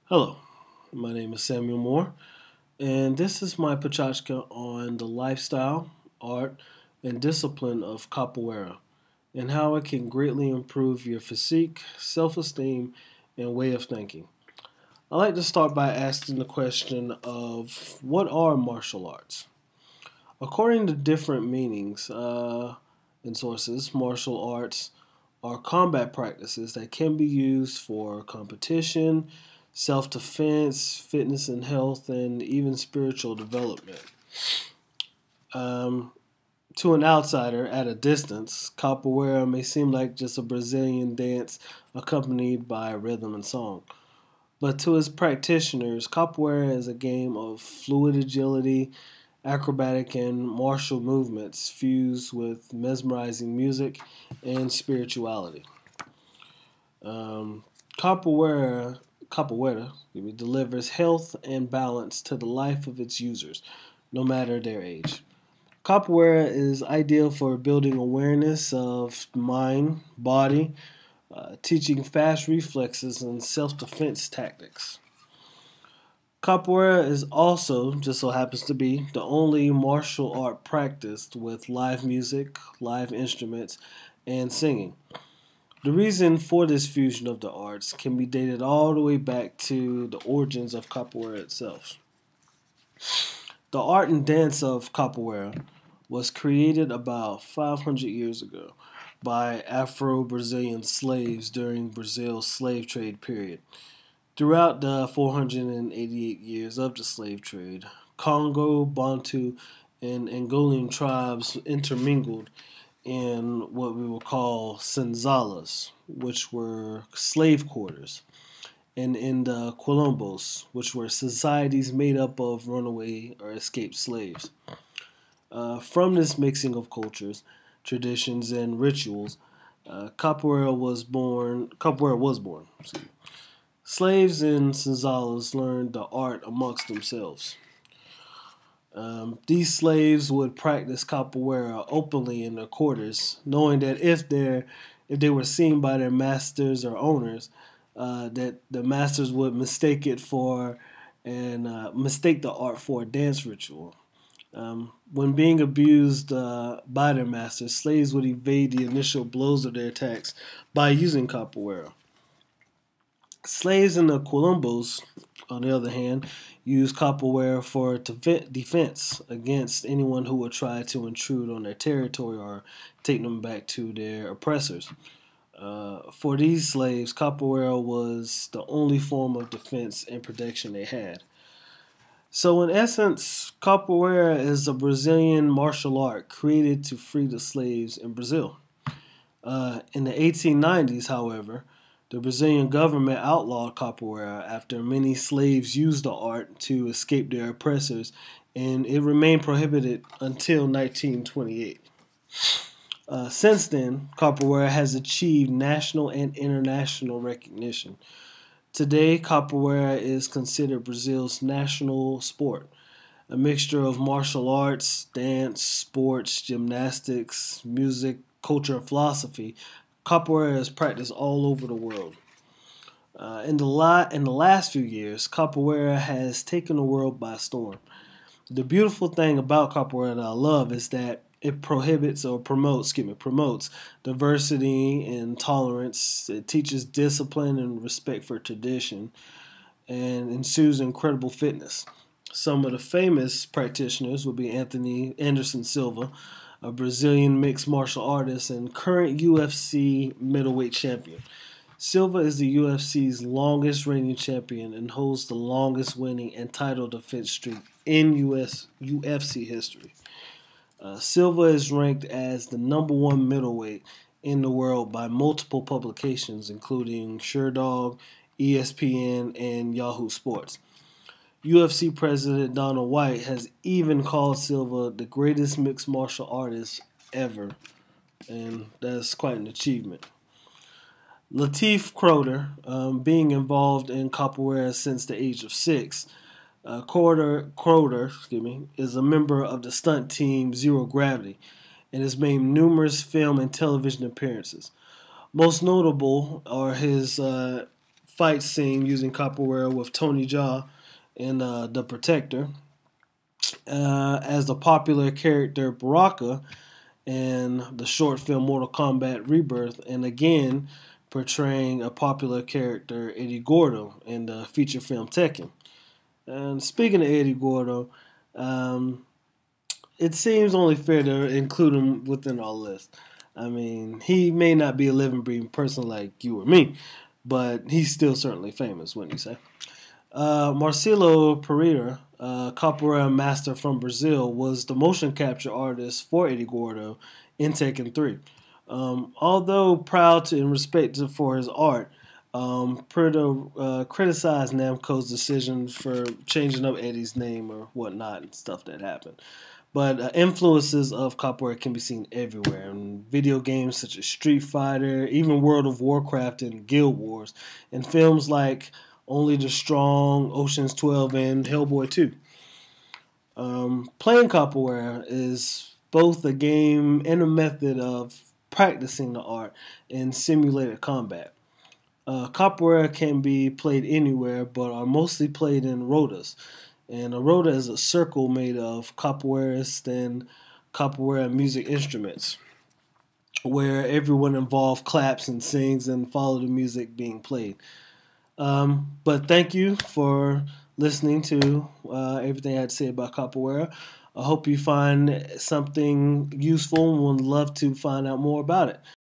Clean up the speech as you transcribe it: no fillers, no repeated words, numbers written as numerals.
Hello, my name is Samuel Moore, and this is my pachachka on the lifestyle, art, and discipline of capoeira and how it can greatly improve your physique, self esteem, and way of thinking. I like to start by asking the question of what are martial arts? According to different meanings and sources, martial arts are combat practices that can be used for competition, self defense, fitness and health, and even spiritual development. Um, to an outsider at a distance, capoeira may seem like just a Brazilian dance accompanied by rhythm and song. But to its practitioners, capoeira is a game of fluid agility, acrobatic and martial movements fused with mesmerizing music and spirituality. Um, capoeira, capoeira delivers health and balance to the life of its users, no matter their age. Capoeira is ideal for building awareness of mind, body, teaching fast reflexes and self defense tactics. Capoeira is also, just so happens to be, the only martial art practiced with live music, live instruments, and singing. The reason for this fusion of the arts can be dated all the way back to the origins of capoeira itself. The art and dance of capoeira was created about 500 years ago by Afro Brazilian slaves during Brazil's slave trade period. Throughout the 488 years of the slave trade, Congo, Bantu, and Angolan tribes intermingled in what we will call senzalas, which were slave quarters, and in the quilombos, which were societies made up of runaway or escaped slaves. From this mixing of cultures, traditions, and rituals, Capoeira was born. Slaves and senzalas learned the art amongst themselves. These slaves would practice capoeira openly in their quarters, knowing that if they were seen by their masters or owners, that the masters would mistake it for and mistake the art for a dance ritual. When being abused by their masters, slaves would evade the initial blows of their attacks by using capoeira. Slaves in the Columbos, on the other hand, used capoeira for defense against anyone who would try to intrude on their territory or take them back to their oppressors. For these slaves, capoeira was the only form of defense and protection they had. So, in essence, capoeira is a Brazilian martial art created to free the slaves in Brazil. In the 1890s, however, the Brazilian government outlawed capoeira after many slaves used the art to escape their oppressors, and it remained prohibited until 1928. Since then, capoeira has achieved national and international recognition. Today, capoeira is considered Brazil's national sport, a mixture of martial arts, dance, sports, gymnastics, music, culture, and philosophy. Capoeira is practiced all over the world. In the last few years, capoeira has taken the world by storm. The beautiful thing about capoeira that I love is that it promotes diversity and tolerance. It teaches discipline and respect for tradition, and ensues incredible fitness. Some of the famous practitioners would be Anthony Anderson Silva, a Brazilian mixed martial artist and current UFC middleweight champion. Silva is the UFC's longest reigning champion and holds the longest winning and title defense streak in UFC history. Silva is ranked as the number one middleweight in the world by multiple publications, including SureDog, ESPN, and Yahoo Sports. UFC President Donald White has even called Silva the greatest mixed martial artist ever, and that's quite an achievement. Latif Croder, being involved in capoeira since the age of 6, Croder, is a member of the stunt team Zero Gravity and has made numerous film and television appearances. Most notable are his fight scene using capoeira with Tony Jaa in The Protector, as the popular character Baraka in the short film Mortal Kombat Rebirth, and again portraying a popular character Eddie Gordo in the feature film Tekken. And speaking of Eddie Gordo, um, it seems only fair to include him within our list. I mean, he may not be a living, breathing person like you or me, but he's still certainly famous, wouldn't you say? Marcelo Pereira, capoeira master from Brazil, was the motion capture artist for Eddie Gordo in Taken 3. Although proud to and respected for his art, Pereira criticized Namco's decision for changing up Eddie's name or whatnot and stuff that happened. But influences of capoeira can be seen everywhere in video games such as Street Fighter, even World of Warcraft and Guild Wars, and films like Only the Strong, Ocean's 12, and Hellboy 2. Playing capoeira is both a game and a method of practicing the art in simulated combat. Capoeira can be played anywhere, but are mostly played in rotas. And a rota is a circle made of capoeirists and capoeira music instruments, where everyone involved claps and sings and follow the music being played. But thank you for listening to everything I had to say about capoeira. I hope you find something useful and would love to find out more about it.